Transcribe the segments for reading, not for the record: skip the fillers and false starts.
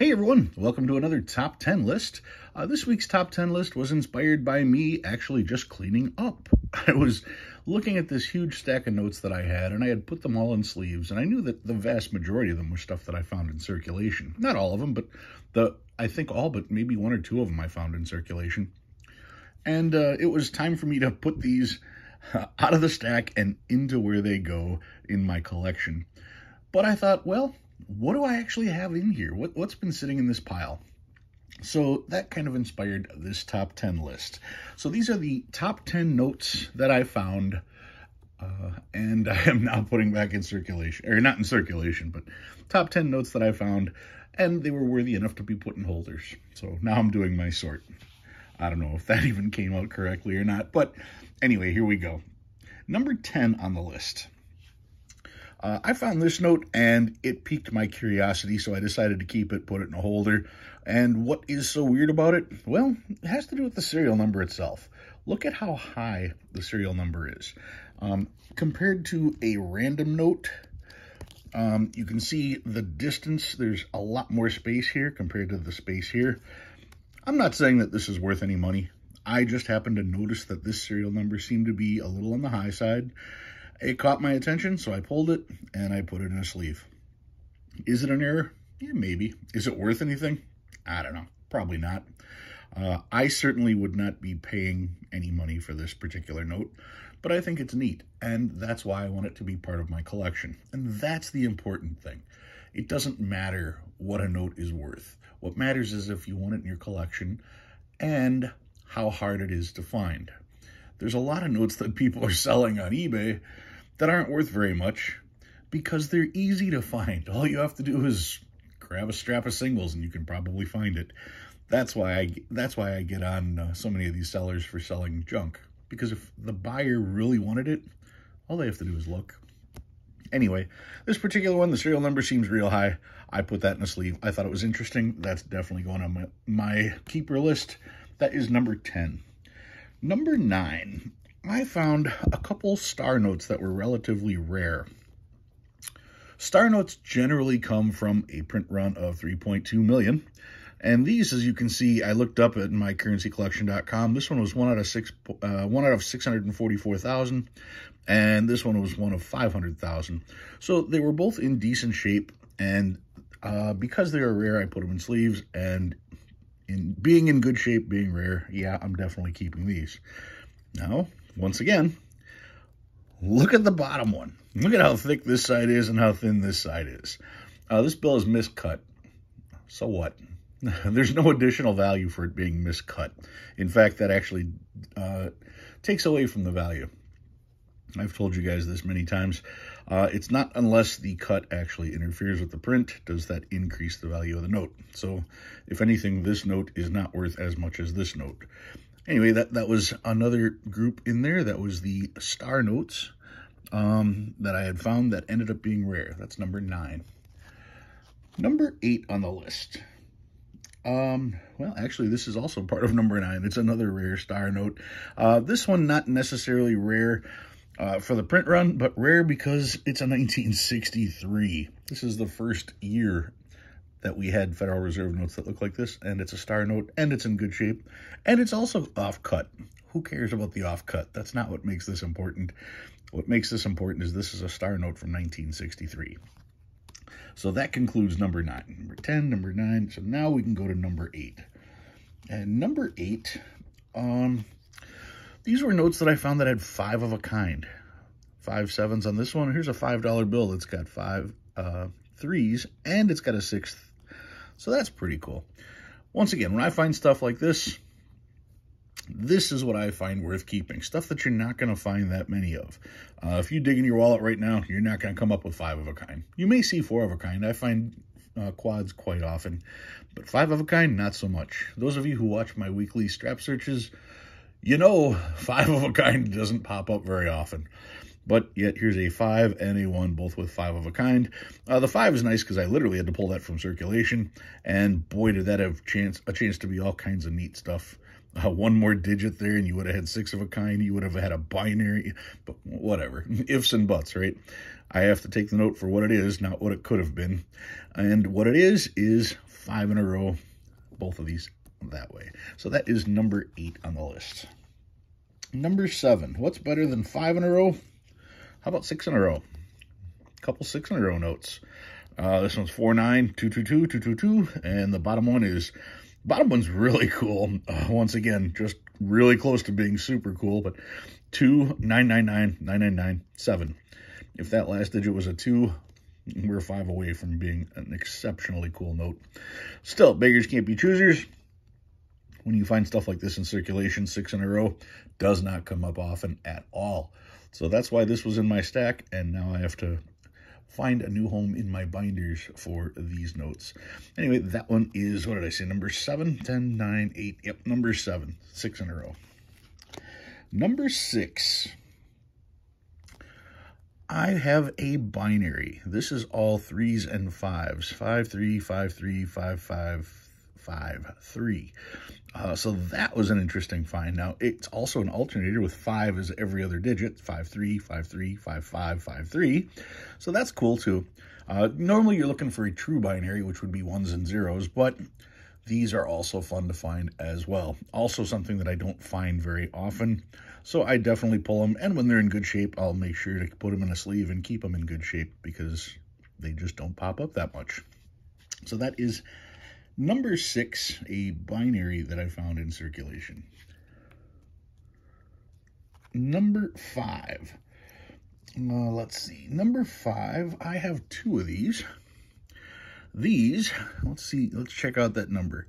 Hey everyone, welcome to another Top 10 list. This week's Top 10 list was inspired by me actually just cleaning up. I was looking at this huge stack of notes that I had, and I had put them all in sleeves, and I knew that the vast majority of them were stuff that I found in circulation. Not all of them, but I think all but maybe one or two of them I found in circulation. And it was time for me to put these out of the stack and into where they go in my collection. But I thought, well, what do I actually have in here? What's been sitting in this pile? So that kind of inspired this top 10 list. So these are the top 10 notes that I found, and I am now putting back in circulation, or not in circulation, but top 10 notes that I found, and they were worthy enough to be put in holders. So now I'm doing my sort. I don't know if that even came out correctly or not, but anyway, here we go. Number 10 on the list. I found this note and it piqued my curiosity, so I decided to keep it, put it in a holder. And what is so weird about it? Well, it has to do with the serial number itself. Look at how high the serial number is. Compared to a random note, you can see the distance. There's a lot more space here compared to the space here. I'm not saying that this is worth any money. I just happened to notice that this serial number seemed to be a little on the high side. It caught my attention, so I pulled it, and I put it in a sleeve. Is it an error? Yeah, maybe. Is it worth anything? I don't know. Probably not. I certainly would not be paying any money for this particular note, but I think it's neat, and that's why I want it to be part of my collection. And that's the important thing. It doesn't matter what a note is worth. What matters is if you want it in your collection and how hard it is to find. There's a lot of notes that people are selling on eBay that aren't worth very much because they're easy to find. All you have to do is grab a strap of singles and you can probably find it. That's why I get on so many of these sellers for selling junk, because if the buyer really wanted it, all they have to do is look. Anyway, this particular one, the serial number seems real high. I put that in a sleeve. I thought it was interesting. That's definitely going on my keeper list. That is number 10. Number 9, I found a couple star notes that were relatively rare. Star notes generally come from a print run of 3.2 million. And these, as you can see, I looked up at mycurrencycollection.com. This one was one out of 644,000, and this one was one of 500,000. So they were both in decent shape, and because they are rare, I put them in sleeves, and being in good shape, being rare, yeah, I'm definitely keeping these. Now, once again, look at the bottom one. Look at how thick this side is and how thin this side is. This bill is miscut. So what? There's no additional value for it being miscut. In fact, that actually takes away from the value. I've told you guys this many times. It's not unless the cut actually interferes with the print does that increase the value of the note. So, if anything, this note is not worth as much as this note. Anyway, that was another group in there. That was the star notes that I had found that ended up being rare. That's number 9. Number 8 on the list. Well, actually, this is also part of number 9. It's another rare star note. This one not necessarily rare for the print run, but rare because it's a 1963. This is the first year that we had Federal Reserve notes that look like this, and it's a star note, and it's in good shape, and it's also off-cut. Who cares about the off-cut? That's not what makes this important. What makes this important is this is a star note from 1963. So that concludes number 9. Number 10, number 9. So now we can go to number 8. And number 8, these were notes that I found that had 5 of a kind. 5 7s on this one. Here's a $5 bill that's got 5 3s, and it's got a 6th. So that's pretty cool. Once again, when I find stuff like this, this is what I find worth keeping. Stuff that you're not going to find that many of. If you dig in your wallet right now, you're not going to come up with 5 of a kind. You may see 4 of a kind. I find quads quite often. But 5 of a kind, not so much. Those of you who watch my weekly strap searches, you know 5 of a kind doesn't pop up very often. But yet, here's a 5 and a 1, both with 5 of a kind. The 5 is nice because I literally had to pull that from circulation. And boy, did that have a chance to be all kinds of neat stuff. One more digit there, and you would have had 6 of a kind. You would have had a binary, but whatever. Ifs and buts, right? I have to take the note for what it is, not what it could have been. And what it is 5 in a row, both of these that way. So that is number 8 on the list. Number 7, what's better than 5 in a row? How about 6 in a row? A couple 6 in a row notes. This one's 49, 222, 222, and the bottom one's really cool. Once again, just really close to being super cool, but 2, 999, 999, 7. If that last digit was a 2, we're 5 away from being an exceptionally cool note. Still, beggars can't be choosers. When you find stuff like this in circulation, 6 in a row does not come up often at all. So that's why this was in my stack, and now I have to find a new home in my binders for these notes. Anyway, that one is, what did I say, number 7, 10, 9, 8. Yep, number 7, 6 in a row. Number 6, I have a binary. This is all 3s and 5s. 5, 3, 5, 3, 5, 5, 5, 3. So that was an interesting find. Now, it's also an alternator with 5 as every other digit. 5, 3, 5, 3, 5, 5, 5, 3. So that's cool, too. Normally, you're looking for a true binary, which would be 1s and 0s, but these are also fun to find as well. Also something that I don't find very often, so I definitely pull them, and when they're in good shape, I'll make sure to put them in a sleeve and keep them in good shape because they just don't pop up that much. So that is number 6, a binary that I found in circulation. Number 5. Let's see. Number 5, I have 2 of these. These, let's see, let's check out that number.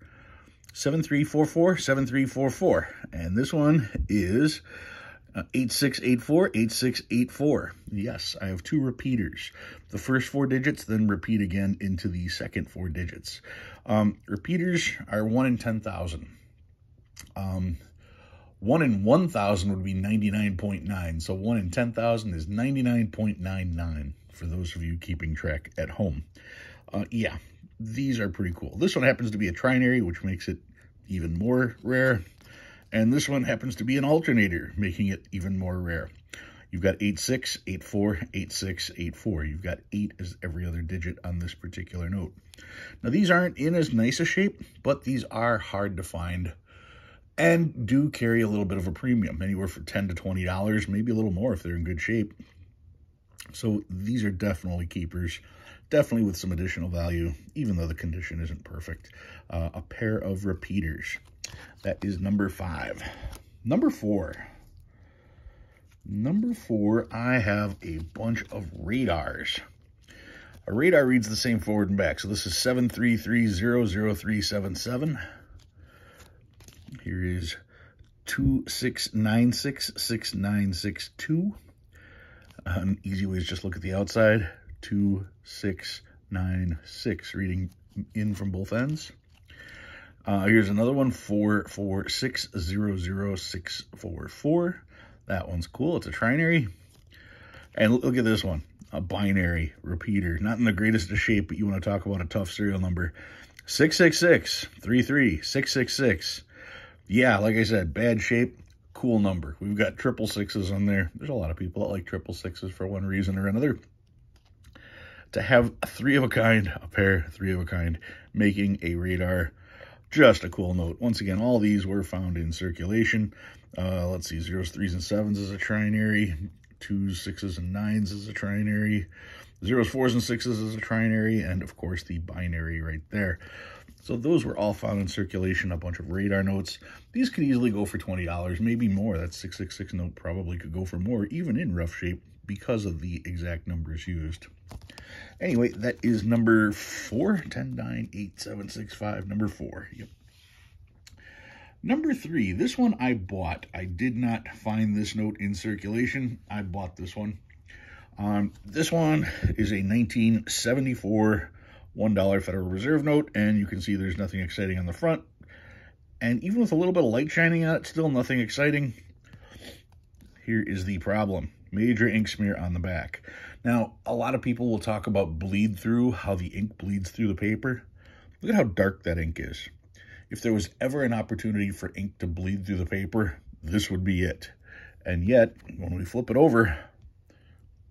7344, 7344. And this one is 8684, 8684. Yes, I have 2 repeaters. The first 4 digits, then repeat again into the second 4 digits. Repeaters are 1 in 10,000. 1 in 1,000 would be 99.9. So 1 in 10,000 is 99.99 for those of you keeping track at home. Yeah, these are pretty cool. This one happens to be a trinary, which makes it even more rare. And this one happens to be an alternator, making it even more rare. You've got 86, 84, 86, 84. You've got 8 as every other digit on this particular note. Now, these aren't in as nice a shape, but these are hard to find and do carry a little bit of a premium, anywhere from $10 to $20, maybe a little more if they're in good shape. So these are definitely keepers, definitely with some additional value, even though the condition isn't perfect. A pair of repeaters. That is number 5. Number 4. Number 4, I have a bunch of radars. A radar reads the same forward and back. So this is 733000377. Here is 26966962. An easy way is just look at the outside. 2696, reading in from both ends. Here's another one, 446000644. That one's cool. It's a trinary. And look at this one, a binary repeater. Not in the greatest of shape, but you want to talk about a tough serial number. 66633, Yeah, like I said, bad shape, cool number. We've got 666s on there. There's a lot of people that like 666s for one reason or another. To have a 3 of a kind, a pair, 3 of a kind, making a radar, just a cool note. Once again, all these were found in circulation. Let's see, 0s, 3s, and 7s is a trinary. 2s, 6s, and 9s is a trinary. 0s, 4s, and 6s is a trinary. And, of course, the binary right there. So those were all found in circulation, a bunch of radar notes. These could easily go for $20, maybe more. That 666 note probably could go for more, even in rough shape, because of the exact numbers used. Anyway, that is number 4, 10, 9, 8, 7, 6, 5, number 4. Yep. Number 3, this one I bought. I did not find this note in circulation. I bought this one. This one is a 1974 $1 Federal Reserve note, and you can see there's nothing exciting on the front. And even with a little bit of light shining on it, still nothing exciting. Here is the problem. Major ink smear on the back. Now, a lot of people will talk about bleed through, how the ink bleeds through the paper. Look at how dark that ink is. If there was ever an opportunity for ink to bleed through the paper, this would be it. And yet, when we flip it over,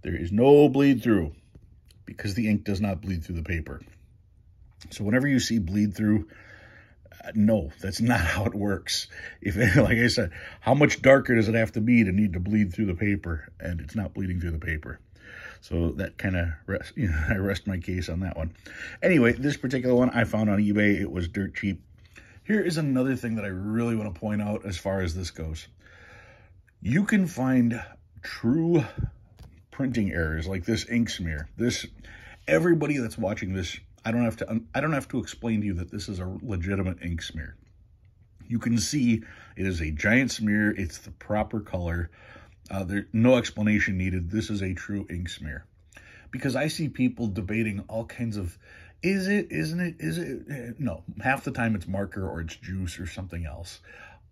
there is no bleed through because the ink does not bleed through the paper. So whenever you see bleed through, no, that's not how it works. If, like I said, how much darker does it have to be to need to bleed through the paper? And it's not bleeding through the paper. So that kind of, I rest my case on that one. Anyway, this particular one I found on eBay. It was dirt cheap. Here is another thing that I really want to point out as far as this goes. You can find true printing errors like this ink smear. Everybody that's watching this, I don't have to explain to you that this is a legitimate ink smear. You can see it is a giant smear. It's the proper color. There's no explanation needed. This is a true ink smear. Because I see people debating all kinds of, is it, isn't it, is it? No, half the time it's marker or it's juice or something else.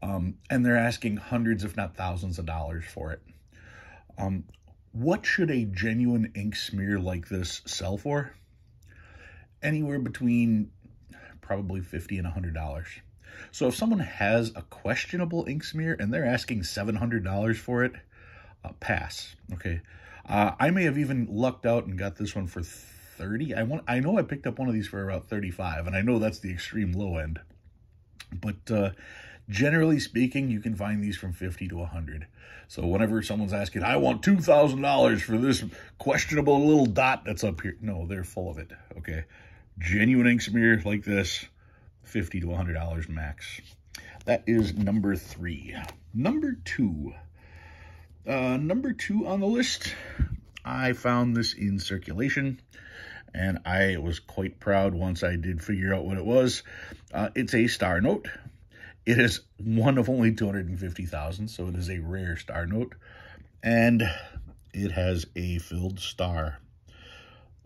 And they're asking hundreds, if not thousands of dollars for it. What should a genuine ink smear like this sell for? Anywhere between probably $50 and $100. So if someone has a questionable ink smear and they're asking $700 for it, pass. Okay. I may have even lucked out and got this one for 30. I know I picked up one of these for about 35, and I know that's the extreme low end. But generally speaking, you can find these from 50 to 100. So whenever someone's asking, I want $2,000 for this questionable little dot that's up here. No, they're full of it. Okay. Genuine ink smear like this, $50 to $100 max. That is number 3. Number 2. Number 2 on the list, I found this in circulation, and I was quite proud once I did figure out what it was. It's a star note. It is one of only 250,000, so it is a rare star note, and it has a filled star.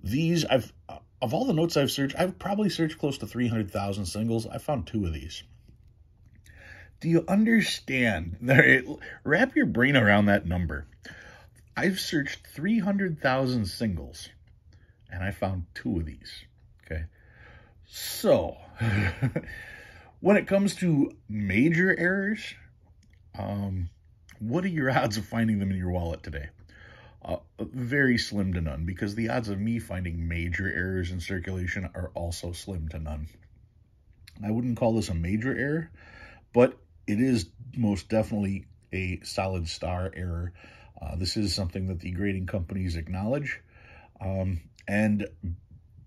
These, of all the notes I've searched, I've probably searched close to 300,000 singles. I found 2 of these. Do you understand? Wrap your brain around that number. I've searched 300,000 singles, and I found 2 of these. Okay. So, when it comes to major errors, what are your odds of finding them in your wallet today? Very slim to none, because the odds of me finding major errors in circulation are also slim to none. I wouldn't call this a major error, but it is most definitely a solid star error. This is something that the grading companies acknowledge. And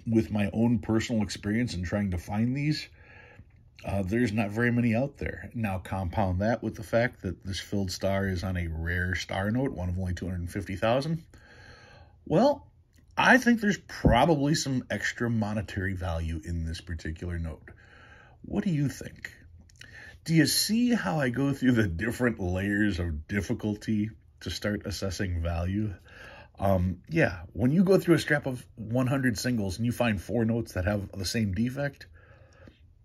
with my own personal experience in trying to find these, there's not very many out there. Now, compound that with the fact that this filled star is on a rare star note, one of only 250,000. Well, I think there's probably some extra monetary value in this particular note. What do you think? Do you see how I go through the different layers of difficulty to start assessing value? Yeah, when you go through a strap of 100 singles and you find 4 notes that have the same defect,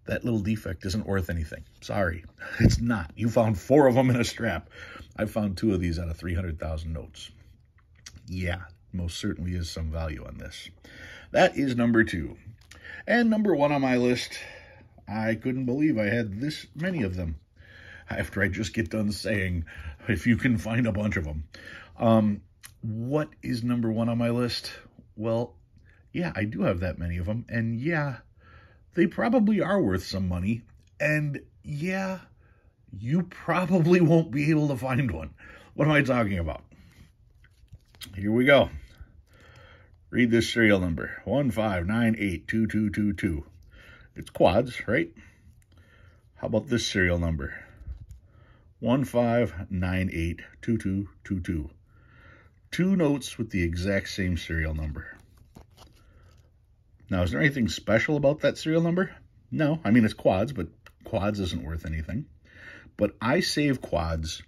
that little defect isn't worth anything. Sorry, it's not. You found 4 of them in a strap. I found 2 of these out of 300,000 notes. Yeah, most certainly is some value on this. That is number 2. And number 1 on my list, I couldn't believe I had this many of them after I just get done saying, if you can find a bunch of them. What is number 1 on my list? Well, yeah, I do have that many of them. And yeah, they probably are worth some money. And yeah, you probably won't be able to find one. What am I talking about? Here we go. Read this serial number, 15982222. It's quads, right? How about this serial number? 15982222. 2 notes with the exact same serial number. Now, is there anything special about that serial number? No. I mean, it's quads, but quads isn't worth anything. But I save quads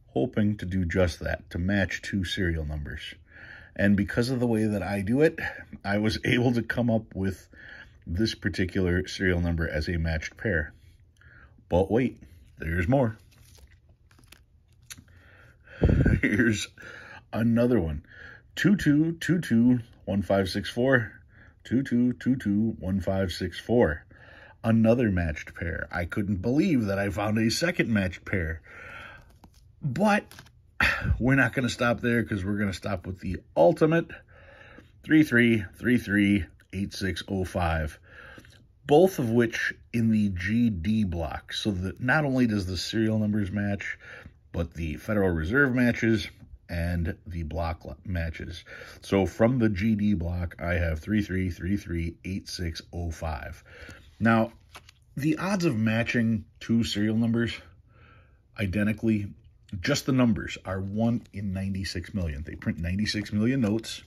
hoping to do just that, to match 2 serial numbers. And because of the way that I do it, I was able to come up with this particular serial number as a matched pair. But wait, there's more. Here's another one. 22221564. 22221564. Another matched pair. I couldn't believe that I found a second matched pair. But we're not going to stop there, because we're going to stop with the ultimate 33338605. both of which in the GD block, so that not only does the serial numbers match, but the Federal Reserve matches and the block matches. So from the GD block, I have 33338605. Now, the odds of matching two serial numbers identically, just the numbers, are 1 in 96 million. They print 96 million notes.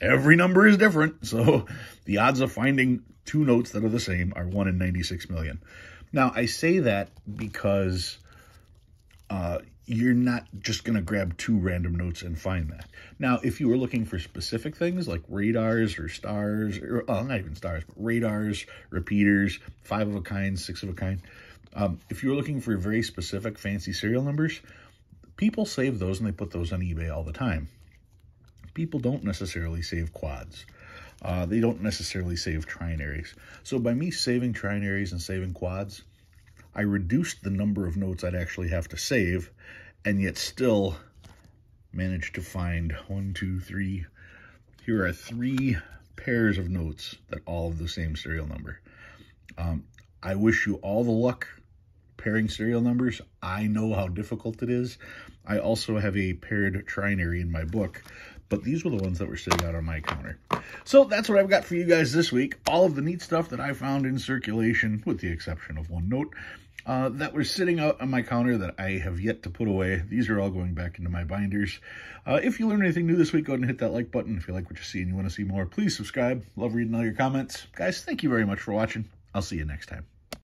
Every number is different, so the odds of finding two notes that are the same are 1 in 96 million. Now, I say that because you're not just going to grab two random notes and find that. Now, if you were looking for specific things like radars or stars, or not even stars, but radars, repeaters, 5 of a kind, 6 of a kind, if you're looking for very specific fancy serial numbers, people save those and they put those on eBay all the time. People don't necessarily save quads. They don't necessarily save trinaries. So by me saving trinaries and saving quads, I reduced the number of notes I'd actually have to save, and yet still managed to find 1, 2, 3. Here are 3 pairs of notes that all have the same serial number. I wish you all the luck pairing serial numbers. I know how difficult it is. I also have a paired trinary in my book, but these were the ones that were sitting out on my counter. So that's what I've got for you guys this week. All of the neat stuff that I found in circulation, with the exception of one note, that was sitting out on my counter that I have yet to put away. These are all going back into my binders. If you learned anything new this week, go ahead and hit that like button. If you like what you see and you want to see more, please subscribe. Love reading all your comments. Guys, thank you very much for watching. I'll see you next time.